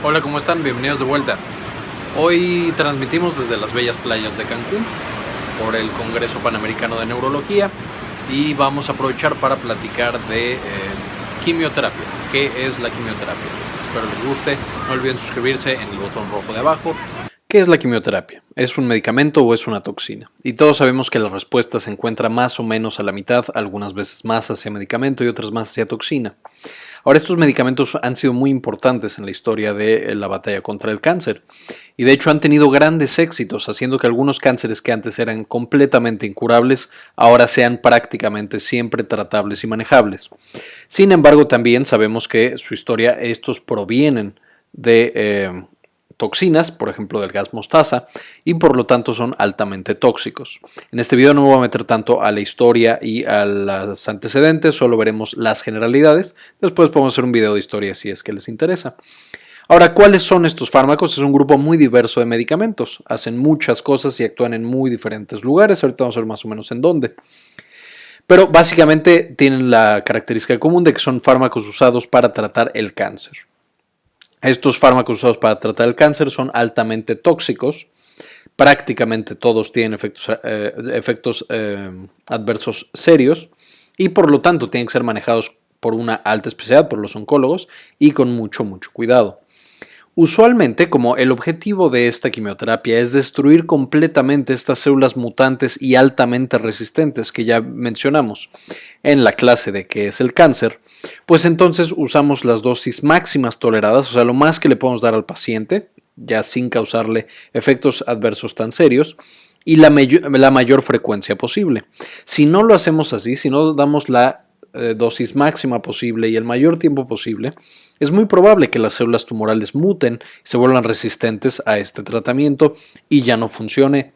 Hola, ¿cómo están? Bienvenidos de vuelta. Hoy transmitimos desde las bellas playas de Cancún por el Congreso Panamericano de Neurología y vamos a aprovechar para platicar de quimioterapia. ¿Qué es la quimioterapia? Espero les guste. No olviden suscribirse en el botón rojo de abajo. ¿Qué es la quimioterapia? ¿Es un medicamento o es una toxina? Y todos sabemos que la respuesta se encuentra más o menos a la mitad, algunas veces más hacia medicamento y otras más hacia toxina. Ahora, estos medicamentos han sido muy importantes en la historia de la batalla contra el cáncer y de hecho han tenido grandes éxitos, haciendo que algunos cánceres que antes eran completamente incurables ahora sean prácticamente siempre tratables y manejables. Sin embargo, también sabemos que su historia, estos provienen de toxinas, por ejemplo del gas mostaza, y por lo tanto son altamente tóxicos. En este video no me voy a meter tanto a la historia y a los antecedentes, solo veremos las generalidades. Después podemos hacer un video de historia si es que les interesa. Ahora, ¿cuáles son estos fármacos? Es un grupo muy diverso de medicamentos. Hacen muchas cosas y actúan en muy diferentes lugares. Ahorita vamos a ver más o menos en dónde. Pero básicamente tienen la característica común de que son fármacos usados para tratar el cáncer. Estos fármacos usados para tratar el cáncer son altamente tóxicos. Prácticamente todos tienen efectos adversos serios y por lo tanto tienen que ser manejados por una alta especialidad, por los oncólogos, y con mucho cuidado. Usualmente, como el objetivo de esta quimioterapia es destruir completamente estas células mutantes y altamente resistentes que ya mencionamos en la clase de qué es el cáncer, pues entonces usamos las dosis máximas toleradas, o sea, lo más que le podemos dar al paciente, ya sin causarle efectos adversos tan serios, y la mayor frecuencia posible. Si no lo hacemos así, si no damos la dosis máxima posible y el mayor tiempo posible, es muy probable que las células tumorales muten, se vuelvan resistentes a este tratamiento y ya no funcione,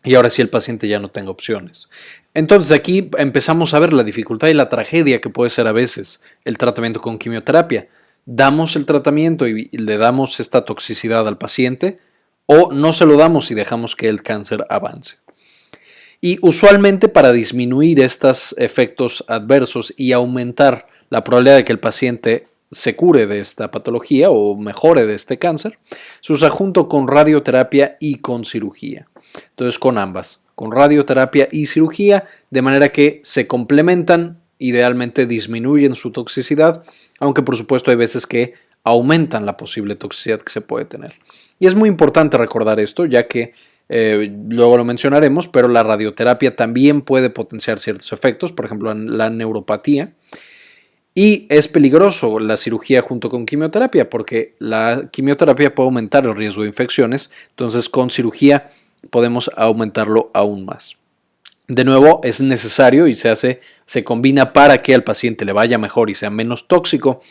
y ahora sí el paciente ya no tenga opciones. Entonces aquí empezamos a ver la dificultad y la tragedia que puede ser a veces el tratamiento con quimioterapia. ¿Damos el tratamiento y le damos esta toxicidad al paciente o no se lo damos y dejamos que el cáncer avance? Y usualmente para disminuir estos efectos adversos y aumentar la probabilidad de que el paciente se cure de esta patología o mejore de este cáncer, se usa junto con radioterapia y con cirugía. Entonces con ambas, con radioterapia y cirugía, de manera que se complementan, idealmente disminuyen su toxicidad, aunque por supuesto hay veces que aumentan la posible toxicidad que se puede tener. Y es muy importante recordar esto, ya que luego lo mencionaremos, pero la radioterapia también puede potenciar ciertos efectos, por ejemplo la neuropatía, y es peligroso la cirugía junto con quimioterapia porque la quimioterapia puede aumentar el riesgo de infecciones, entonces con cirugía podemos aumentarlo aún más. De nuevo, es necesario y se combina para que al paciente le vaya mejor y sea menos tóxico,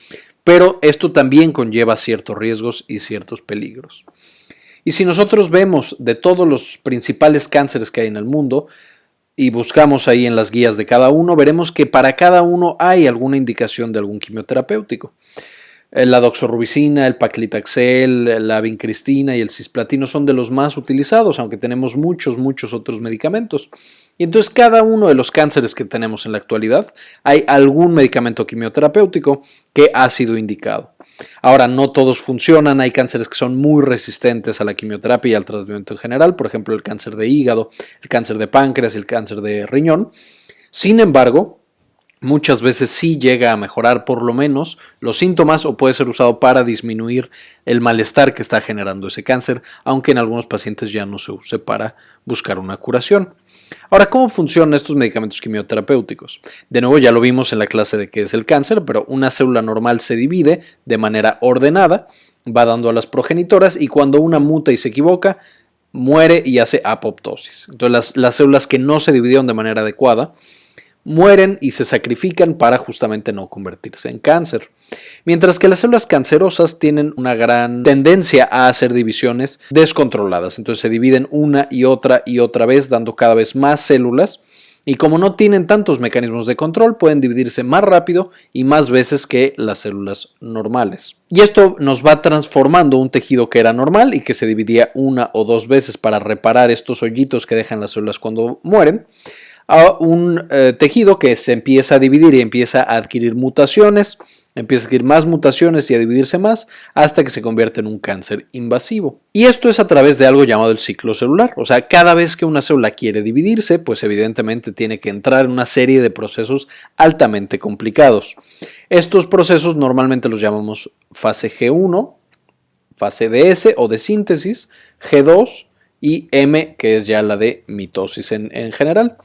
pero esto también conlleva ciertos riesgos y ciertos peligros. Y si nosotros vemos de todos los principales cánceres que hay en el mundo y buscamos ahí en las guías de cada uno, veremos que para cada uno hay alguna indicación de algún quimioterapéutico. La doxorubicina, el paclitaxel, la vincristina y el cisplatino son de los más utilizados, aunque tenemos muchos otros medicamentos. Y entonces cada uno de los cánceres que tenemos en la actualidad hay algún medicamento quimioterapéutico que ha sido indicado. Ahora, no todos funcionan, hay cánceres que son muy resistentes a la quimioterapia y al tratamiento en general, por ejemplo el cáncer de hígado, el cáncer de páncreas y el cáncer de riñón. Sin embargo, muchas veces sí llega a mejorar por lo menos los síntomas o puede ser usado para disminuir el malestar que está generando ese cáncer, aunque en algunos pacientes ya no se use para buscar una curación. Ahora, ¿cómo funcionan estos medicamentos quimioterapéuticos? De nuevo, ya lo vimos en la clase de qué es el cáncer, pero una célula normal se divide de manera ordenada, va dando a las progenitoras y cuando una muta y se equivoca, muere y hace apoptosis. Entonces, las células que no se dividieron de manera adecuada mueren y se sacrifican para justamente no convertirse en cáncer. Mientras que las células cancerosas tienen una gran tendencia a hacer divisiones descontroladas, entonces se dividen una y otra vez, dando cada vez más células, y como no tienen tantos mecanismos de control, pueden dividirse más rápido y más veces que las células normales. Y esto nos va transformando un tejido que era normal y que se dividía una o dos veces para reparar estos hoyitos que dejan las células cuando mueren, a un tejido que se empieza a dividir y empieza a adquirir mutaciones, empieza a adquirir más mutaciones y a dividirse más hasta que se convierte en un cáncer invasivo. Y esto es a través de algo llamado el ciclo celular. O sea, cada vez que una célula quiere dividirse, pues evidentemente tiene que entrar en una serie de procesos altamente complicados. Estos procesos normalmente los llamamos fase G1, fase de S o de síntesis, G2 y M, que es ya la de mitosis en general.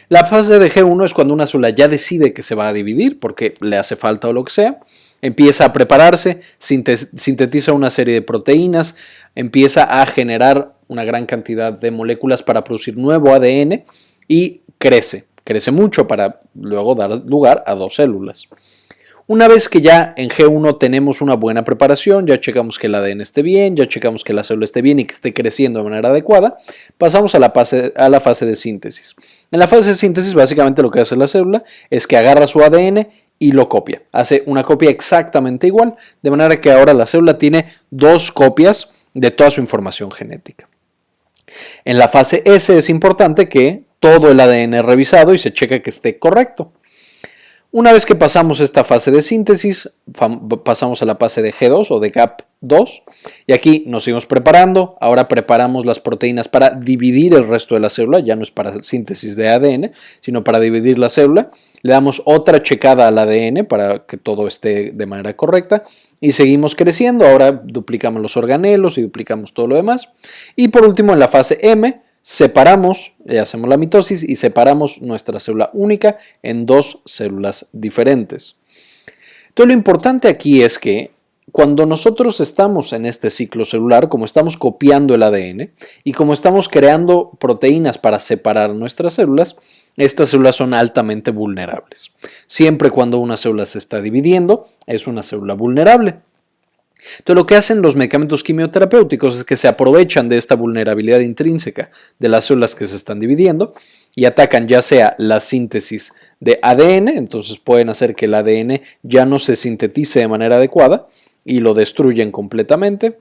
La fase de G1 es cuando una célula ya decide que se va a dividir porque le hace falta o lo que sea, empieza a prepararse, sintetiza una serie de proteínas, empieza a generar una gran cantidad de moléculas para producir nuevo ADN y crece mucho para luego dar lugar a dos células. Una vez que ya en G1 tenemos una buena preparación, ya checamos que el ADN esté bien, ya checamos que la célula esté bien y que esté creciendo de manera adecuada, pasamos a la fase de síntesis. En la fase de síntesis básicamente lo que hace la célula es que agarra su ADN y lo copia. Hace una copia exactamente igual, de manera que ahora la célula tiene dos copias de toda su información genética. En la fase S es importante que todo el ADN es revisado y se checa que esté correcto. Una vez que pasamos esta fase de síntesis, pasamos a la fase de G2 o de GAP2 y aquí nos seguimos preparando. Ahora preparamos las proteínas para dividir el resto de la célula, ya no es para síntesis de ADN, sino para dividir la célula. Le damos otra checada al ADN para que todo esté de manera correcta y seguimos creciendo. Ahora duplicamos los organelos y duplicamos todo lo demás. Y por último, en la fase M, separamos, hacemos la mitosis y separamos nuestra célula única en dos células diferentes. Entonces lo importante aquí es que cuando nosotros estamos en este ciclo celular, como estamos copiando el ADN y como estamos creando proteínas para separar nuestras células, estas células son altamente vulnerables. Siempre cuando una célula se está dividiendo, es una célula vulnerable. Entonces lo que hacen los medicamentos quimioterapéuticos es que se aprovechan de esta vulnerabilidad intrínseca de las células que se están dividiendo y atacan ya sea la síntesis de ADN, entonces pueden hacer que el ADN ya no se sintetice de manera adecuada y lo destruyen completamente,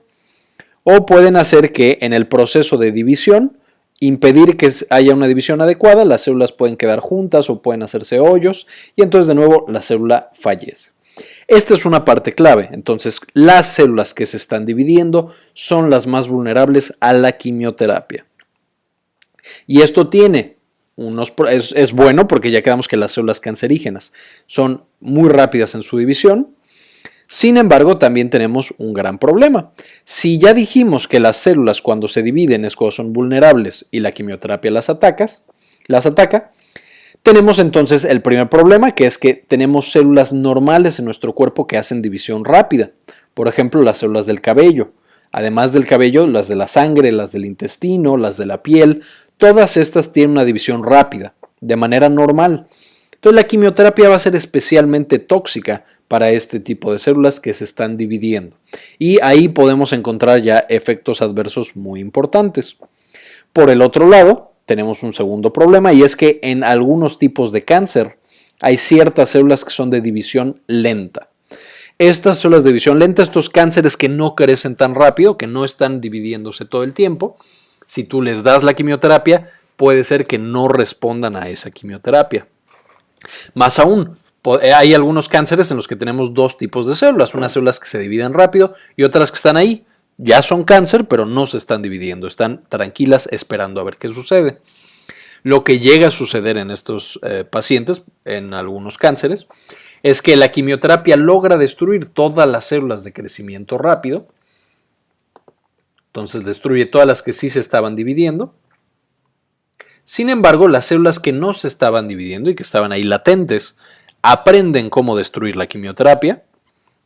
o pueden hacer que en el proceso de división impedir que haya una división adecuada, las células pueden quedar juntas o pueden hacerse hoyos y entonces de nuevo la célula fallece. Esta es una parte clave, entonces las células que se están dividiendo son las más vulnerables a la quimioterapia. Y esto es bueno porque ya quedamos que las células cancerígenas son muy rápidas en su división. Sin embargo, también tenemos un gran problema. Si ya dijimos que las células cuando se dividen es cuando son vulnerables y la quimioterapia las ataca, tenemos entonces el primer problema, que es que tenemos células normales en nuestro cuerpo que hacen división rápida. Por ejemplo, las células del cabello. Además del cabello, las de la sangre, las del intestino, las de la piel, todas estas tienen una división rápida, de manera normal. Entonces la quimioterapia va a ser especialmente tóxica para este tipo de células que se están dividiendo. Y ahí podemos encontrar ya efectos adversos muy importantes. Por el otro lado, tenemos un segundo problema y es que en algunos tipos de cáncer hay ciertas células que son de división lenta. Estas células de división lenta, estos cánceres que no crecen tan rápido, que no están dividiéndose todo el tiempo, si tú les das la quimioterapia, puede ser que no respondan a esa quimioterapia. Más aún, hay algunos cánceres en los que tenemos dos tipos de células, unas células que se dividen rápido y otras que están ahí. Ya son cáncer, pero no se están dividiendo, están tranquilas esperando a ver qué sucede. Lo que llega a suceder en estos pacientes, en algunos cánceres, es que la quimioterapia logra destruir todas las células de crecimiento rápido, entonces destruye todas las que sí se estaban dividiendo. Sin embargo, las células que no se estaban dividiendo y que estaban ahí latentes, aprenden cómo destruir la quimioterapia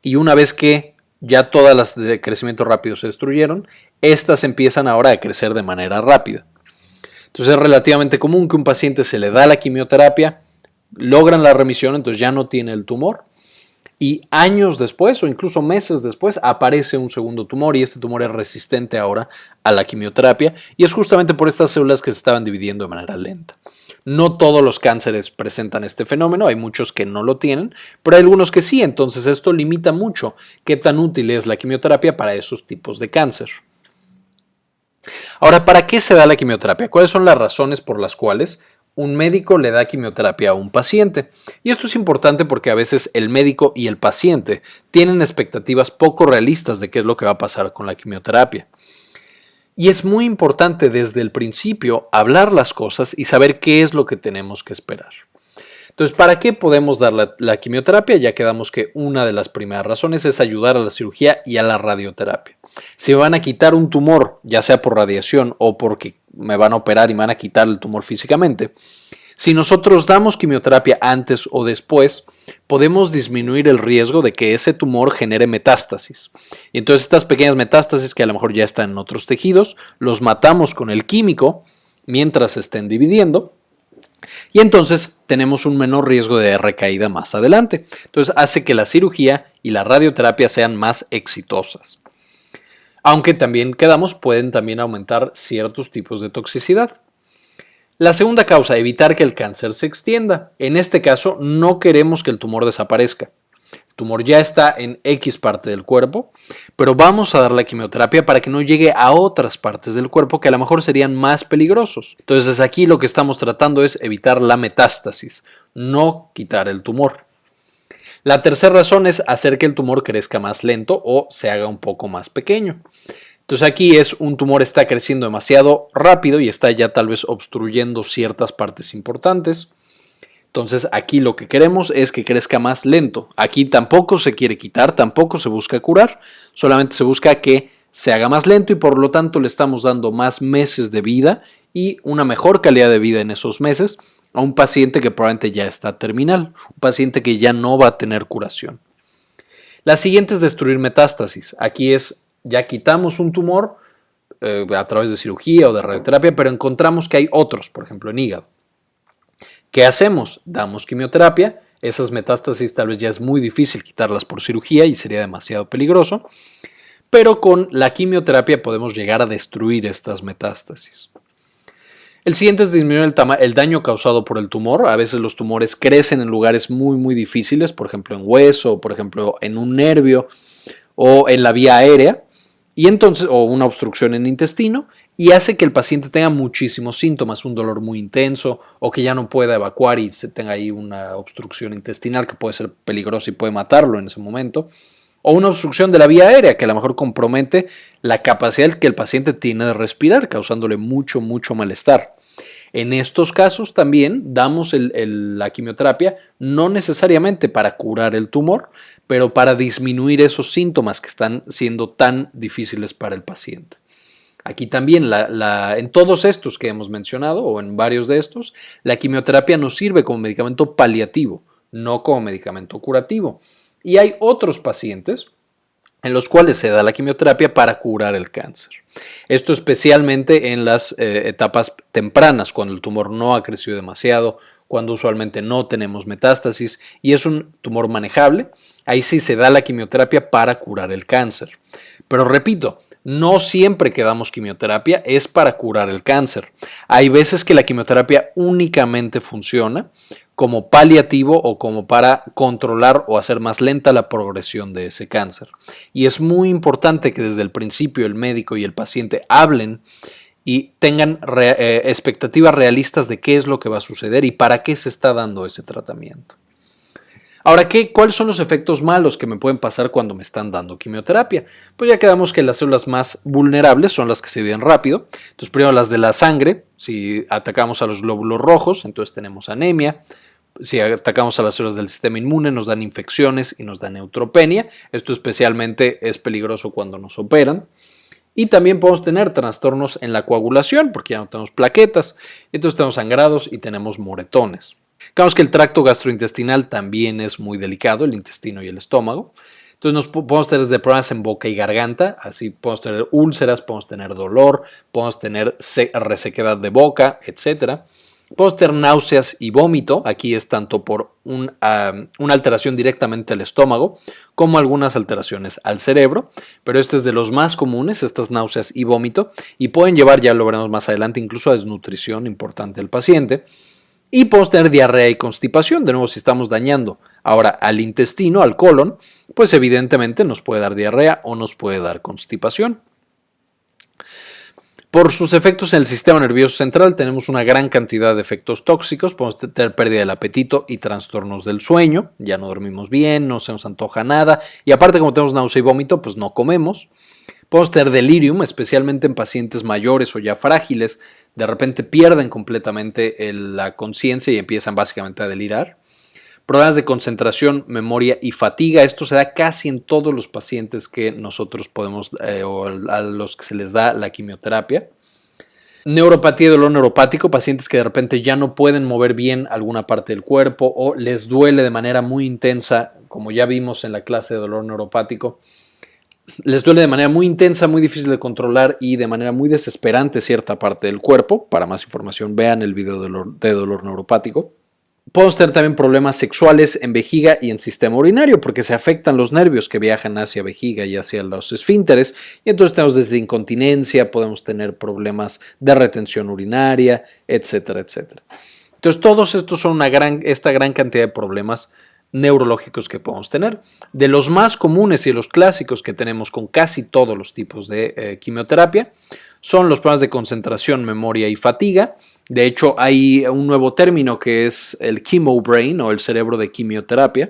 y una vez que ya todas las de crecimiento rápido se destruyeron, estas empiezan ahora a crecer de manera rápida. Entonces es relativamente común que un paciente se le da la quimioterapia, logran la remisión, entonces ya no tiene el tumor y años después o incluso meses después aparece un segundo tumor y este tumor es resistente ahora a la quimioterapia y es justamente por estas células que se estaban dividiendo de manera lenta. No todos los cánceres presentan este fenómeno, hay muchos que no lo tienen, pero hay algunos que sí, entonces esto limita mucho qué tan útil es la quimioterapia para esos tipos de cáncer. Ahora, ¿para qué se da la quimioterapia? ¿Cuáles son las razones por las cuales un médico le da quimioterapia a un paciente. Y esto es importante porque a veces el médico y el paciente tienen expectativas poco realistas de qué es lo que va a pasar con la quimioterapia. Y es muy importante desde el principio hablar las cosas y saber qué es lo que tenemos que esperar. Entonces, ¿para qué podemos dar la quimioterapia? Ya quedamos que una de las primeras razones es ayudar a la cirugía y a la radioterapia. Si me van a quitar un tumor, ya sea por radiación o porque me van a operar y me van a quitar el tumor físicamente, si nosotros damos quimioterapia antes o después, podemos disminuir el riesgo de que ese tumor genere metástasis. Y entonces estas pequeñas metástasis que a lo mejor ya están en otros tejidos, los matamos con el químico mientras se estén dividiendo. Y entonces tenemos un menor riesgo de recaída más adelante. Entonces hace que la cirugía y la radioterapia sean más exitosas. Aunque también pueden también aumentar ciertos tipos de toxicidad. La segunda causa, evitar que el cáncer se extienda. En este caso, no queremos que el tumor desaparezca. El tumor ya está en X parte del cuerpo, pero vamos a dar la quimioterapia para que no llegue a otras partes del cuerpo que a lo mejor serían más peligrosos. Entonces aquí lo que estamos tratando es evitar la metástasis, no quitar el tumor. La tercera razón es hacer que el tumor crezca más lento o se haga un poco más pequeño. Entonces aquí un tumor está creciendo demasiado rápido y está ya tal vez obstruyendo ciertas partes importantes. Entonces aquí lo que queremos es que crezca más lento. Aquí tampoco se quiere quitar, tampoco se busca curar, solamente se busca que se haga más lento y por lo tanto le estamos dando más meses de vida y una mejor calidad de vida en esos meses a un paciente que probablemente ya está terminal, un paciente que ya no va a tener curación. La siguiente es destruir metástasis. Aquí ya quitamos un tumor a través de cirugía o de radioterapia, pero encontramos que hay otros, por ejemplo en hígado. ¿Qué hacemos? Damos quimioterapia. Esas metástasis tal vez ya es muy difícil quitarlas por cirugía y sería demasiado peligroso, pero con la quimioterapia podemos llegar a destruir estas metástasis. El siguiente es disminuir el daño causado por el tumor. A veces los tumores crecen en lugares muy difíciles, por ejemplo en hueso, por ejemplo en un nervio o en la vía aérea, y entonces, o una obstrucción en el intestino, y hace que el paciente tenga muchísimos síntomas, un dolor muy intenso o que ya no pueda evacuar y se tenga ahí una obstrucción intestinal que puede ser peligrosa y puede matarlo en ese momento, o una obstrucción de la vía aérea que a lo mejor compromete la capacidad que el paciente tiene de respirar, causándole mucho malestar. En estos casos también damos la quimioterapia no necesariamente para curar el tumor, pero para disminuir esos síntomas que están siendo tan difíciles para el paciente. Aquí también, en todos estos que hemos mencionado, o en varios de estos, la quimioterapia nos sirve como medicamento paliativo, no como medicamento curativo. Y hay otros pacientes en los cuales se da la quimioterapia para curar el cáncer. Esto especialmente en las etapas tempranas, cuando el tumor no ha crecido demasiado, cuando usualmente no tenemos metástasis y es un tumor manejable. Ahí sí se da la quimioterapia para curar el cáncer. Pero repito, no siempre que damos quimioterapia es para curar el cáncer. Hay veces que la quimioterapia únicamente funciona como paliativo o como para controlar o hacer más lenta la progresión de ese cáncer. Y es muy importante que desde el principio el médico y el paciente hablen y tengan expectativas realistas de qué es lo que va a suceder y para qué se está dando ese tratamiento. Ahora, ¿cuáles son los efectos malos que me pueden pasar cuando me están dando quimioterapia? Pues ya quedamos que las células más vulnerables son las que se dividen rápido. Entonces, primero las de la sangre. Si atacamos a los glóbulos rojos, entonces tenemos anemia. Si atacamos a las células del sistema inmune, nos dan infecciones y nos dan neutropenia. Esto especialmente es peligroso cuando nos operan. Y también podemos tener trastornos en la coagulación, porque ya no tenemos plaquetas. Entonces tenemos sangrados y tenemos moretones. Digamos que el tracto gastrointestinal también es muy delicado, el intestino y el estómago. Entonces podemos tener desde problemas en boca y garganta, así podemos tener úlceras, podemos tener dolor, podemos tener resequedad de boca, etc. Podemos tener náuseas y vómito. Aquí es tanto por una alteración directamente al estómago como algunas alteraciones al cerebro, pero este es de los más comunes, estas náuseas y vómito, y pueden llevar, ya lo veremos más adelante, incluso a desnutrición importante del paciente. Y podemos tener diarrea y constipación. De nuevo, si estamos dañando ahora al intestino, al colon, pues evidentemente nos puede dar diarrea o nos puede dar constipación. Por sus efectos en el sistema nervioso central tenemos una gran cantidad de efectos tóxicos. Podemos tener pérdida del apetito y trastornos del sueño. Ya no dormimos bien, no se nos antoja nada. Y aparte, como tenemos náusea y vómito, pues no comemos. Podemos tener delirium, especialmente en pacientes mayores o ya frágiles. De repente pierden completamente la conciencia y empiezan básicamente a delirar. Problemas de concentración, memoria y fatiga. Esto se da casi en todos los pacientes que nosotros podemos o a los que se les da la quimioterapia. Neuropatía y dolor neuropático, pacientes que de repente ya no pueden mover bien alguna parte del cuerpo o les duele de manera muy intensa, como ya vimos en la clase de dolor neuropático. Les duele de manera muy intensa, muy difícil de controlar y de manera muy desesperante cierta parte del cuerpo. Para más información vean el video de dolor neuropático. Podemos tener también problemas sexuales en vejiga y en sistema urinario porque se afectan los nervios que viajan hacia vejiga y hacia los esfínteres y entonces tenemos desde incontinencia, podemos tener problemas de retención urinaria, etcétera, etcétera. Entonces todos estos son esta gran cantidad de problemas neurológicos que podemos tener. De los más comunes y los clásicos que tenemos con casi todos los tipos de quimioterapia son los problemas de concentración, memoria y fatiga. De hecho, hay un nuevo término que es el chemo brain o el cerebro de quimioterapia.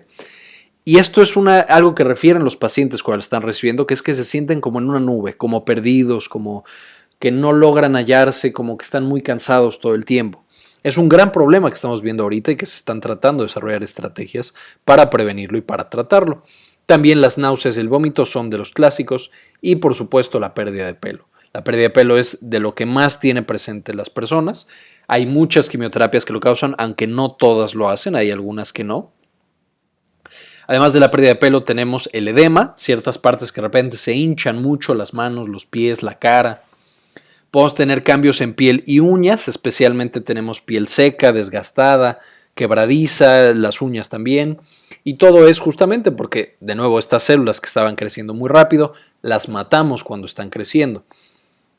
Y esto es algo que refieren los pacientes cuando lo están recibiendo, que es que se sienten como en una nube, como perdidos, como que no logran hallarse, como que están muy cansados todo el tiempo. Es un gran problema que estamos viendo ahorita y que se están tratando de desarrollar estrategias para prevenirlo y para tratarlo. También las náuseas y el vómito son de los clásicos y por supuesto la pérdida de pelo. La pérdida de pelo es de lo que más tiene presente las personas. Hay muchas quimioterapias que lo causan, aunque no todas lo hacen, hay algunas que no. Además de la pérdida de pelo tenemos el edema, ciertas partes que de repente se hinchan mucho, las manos, los pies, la cara. Podemos tener cambios en piel y uñas, especialmente tenemos piel seca, desgastada, quebradiza, las uñas también. Y todo es justamente porque, de nuevo, estas células que estaban creciendo muy rápido, las matamos cuando están creciendo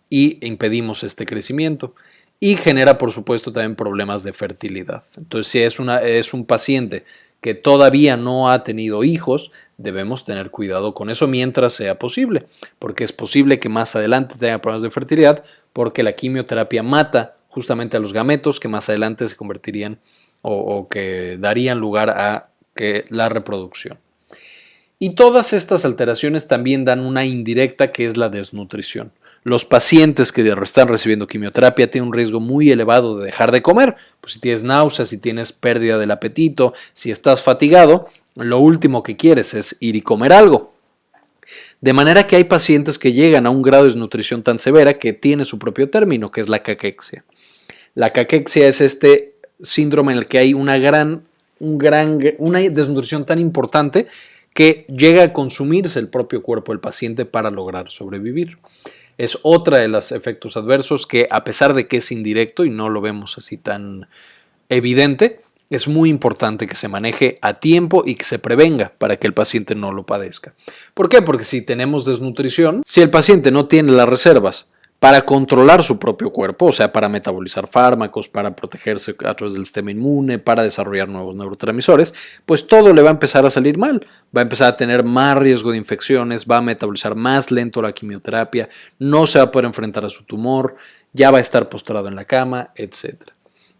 y impedimos este crecimiento. Y genera, por supuesto, también problemas de fertilidad. Entonces, si es un paciente que todavía no ha tenido hijos, debemos tener cuidado con eso mientras sea posible, porque es posible que más adelante tenga problemas de fertilidad, porque la quimioterapia mata justamente a los gametos que más adelante se convertirían o que darían lugar a la reproducción. Y todas estas alteraciones también dan una indirecta que es la desnutrición. Los pacientes que están recibiendo quimioterapia tienen un riesgo muy elevado de dejar de comer. Pues si tienes náuseas, si tienes pérdida del apetito, si estás fatigado, lo último que quieres es ir y comer algo. De manera que hay pacientes que llegan a un grado de desnutrición tan severa que tiene su propio término, que es la caquexia. La caquexia es este síndrome en el que hay una desnutrición tan importante que llega a consumirse el propio cuerpo del paciente para lograr sobrevivir. Es otra de los efectos adversos que, a pesar de que es indirecto y no lo vemos así tan evidente, es muy importante que se maneje a tiempo y que se prevenga para que el paciente no lo padezca. ¿Por qué? Porque si tenemos desnutrición, si el paciente no tiene las reservas para controlar su propio cuerpo, o sea, para metabolizar fármacos, para protegerse a través del sistema inmune, para desarrollar nuevos neurotransmisores, pues todo le va a empezar a salir mal. Va a empezar a tener más riesgo de infecciones, va a metabolizar más lento la quimioterapia, no se va a poder enfrentar a su tumor, ya va a estar postrado en la cama, etc.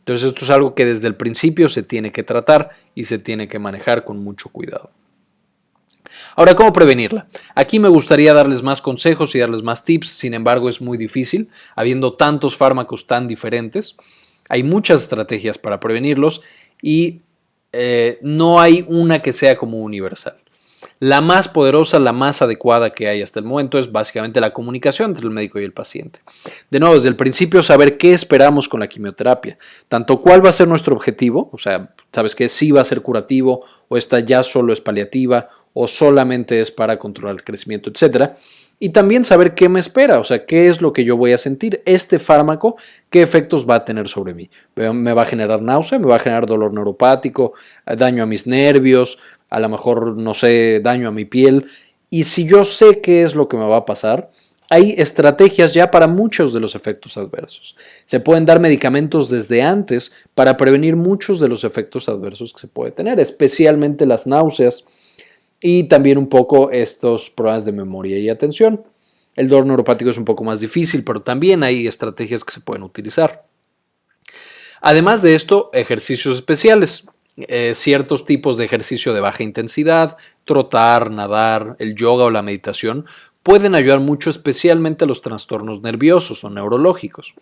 Entonces esto es algo que desde el principio se tiene que tratar y se tiene que manejar con mucho cuidado. Ahora, ¿cómo prevenirla? Aquí me gustaría darles más consejos y darles más tips, sin embargo es muy difícil, habiendo tantos fármacos tan diferentes. Hay muchas estrategias para prevenirlos y no hay una que sea como universal. La más poderosa, la más adecuada que hay hasta el momento es básicamente la comunicación entre el médico y el paciente. De nuevo, desde el principio saber qué esperamos con la quimioterapia, tanto cuál va a ser nuestro objetivo, o sea, sabes que sí va a ser curativo o esta ya solo es paliativa o solamente es para controlar el crecimiento, etcétera. Y también saber qué me espera, o sea, qué es lo que yo voy a sentir. Este fármaco, qué efectos va a tener sobre mí. ¿Me va a generar náusea? ¿Me va a generar dolor neuropático? ¿Daño a mis nervios? A lo mejor, no sé, daño a mi piel. Y si yo sé qué es lo que me va a pasar, hay estrategias ya para muchos de los efectos adversos. Se pueden dar medicamentos desde antes para prevenir muchos de los efectos adversos que se puede tener, especialmente las náuseas y también un poco estos problemas de memoria y atención. El dolor neuropático es un poco más difícil, pero también hay estrategias que se pueden utilizar. Además de esto, ejercicios especiales. Ciertos tipos de ejercicio de baja intensidad, trotar, nadar, el yoga o la meditación pueden ayudar mucho, especialmente a los trastornos nerviosos o neurológicos.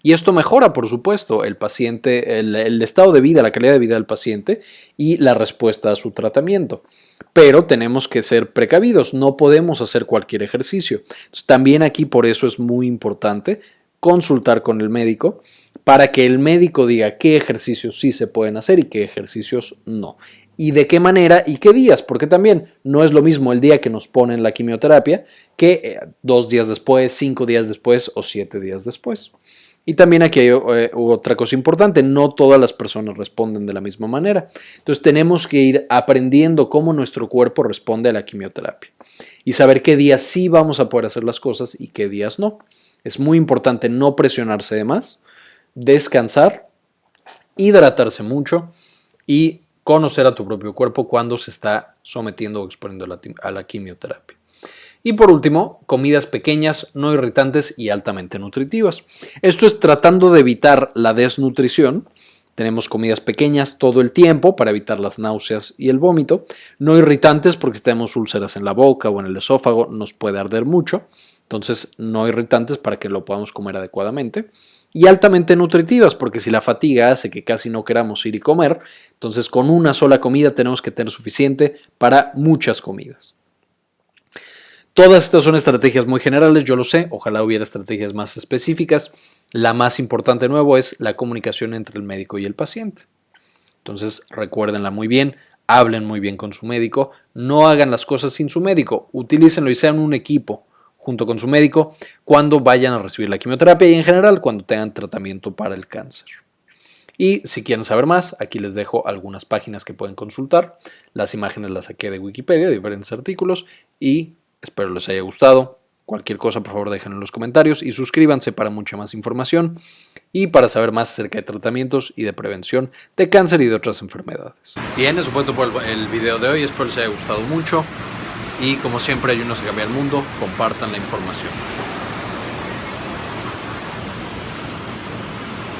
Y esto mejora, por supuesto, el paciente, el estado de vida, la calidad de vida del paciente y la respuesta a su tratamiento. Pero tenemos que ser precavidos, no podemos hacer cualquier ejercicio. Entonces, también aquí por eso es muy importante consultar con el médico para que el médico diga qué ejercicios sí se pueden hacer y qué ejercicios no. Y de qué manera y qué días, porque también no es lo mismo el día que nos ponen la quimioterapia que 2 días después, 5 días después o 7 días después. Y también aquí hay otra cosa importante, no todas las personas responden de la misma manera. Entonces tenemos que ir aprendiendo cómo nuestro cuerpo responde a la quimioterapia y saber qué días sí vamos a poder hacer las cosas y qué días no. Es muy importante no presionarse de más, descansar, hidratarse mucho y conocer a tu propio cuerpo cuando se está sometiendo o exponiendo a la quimioterapia. Y por último, comidas pequeñas, no irritantes y altamente nutritivas. Esto es tratando de evitar la desnutrición. Tenemos comidas pequeñas todo el tiempo para evitar las náuseas y el vómito. No irritantes porque si tenemos úlceras en la boca o en el esófago nos puede arder mucho. Entonces no irritantes para que lo podamos comer adecuadamente. Y altamente nutritivas porque si la fatiga hace que casi no queramos ir y comer, entonces con una sola comida tenemos que tener suficiente para muchas comidas. Todas estas son estrategias muy generales, yo lo sé, ojalá hubiera estrategias más específicas. La más importante de nuevo es la comunicación entre el médico y el paciente. Entonces recuérdenla muy bien, hablen muy bien con su médico, no hagan las cosas sin su médico, utilícenlo y sean un equipo junto con su médico cuando vayan a recibir la quimioterapia y en general cuando tengan tratamiento para el cáncer. Y si quieren saber más, aquí les dejo algunas páginas que pueden consultar. Las imágenes las saqué de Wikipedia, de diferentes artículos y espero les haya gustado. Cualquier cosa, por favor, déjenlo en los comentarios y suscríbanse para mucha más información y para saber más acerca de tratamientos y de prevención de cáncer y de otras enfermedades. Bien, eso fue todo por el video de hoy. Espero les haya gustado mucho y como siempre, ayúdenos a cambiar el mundo. Compartan la información.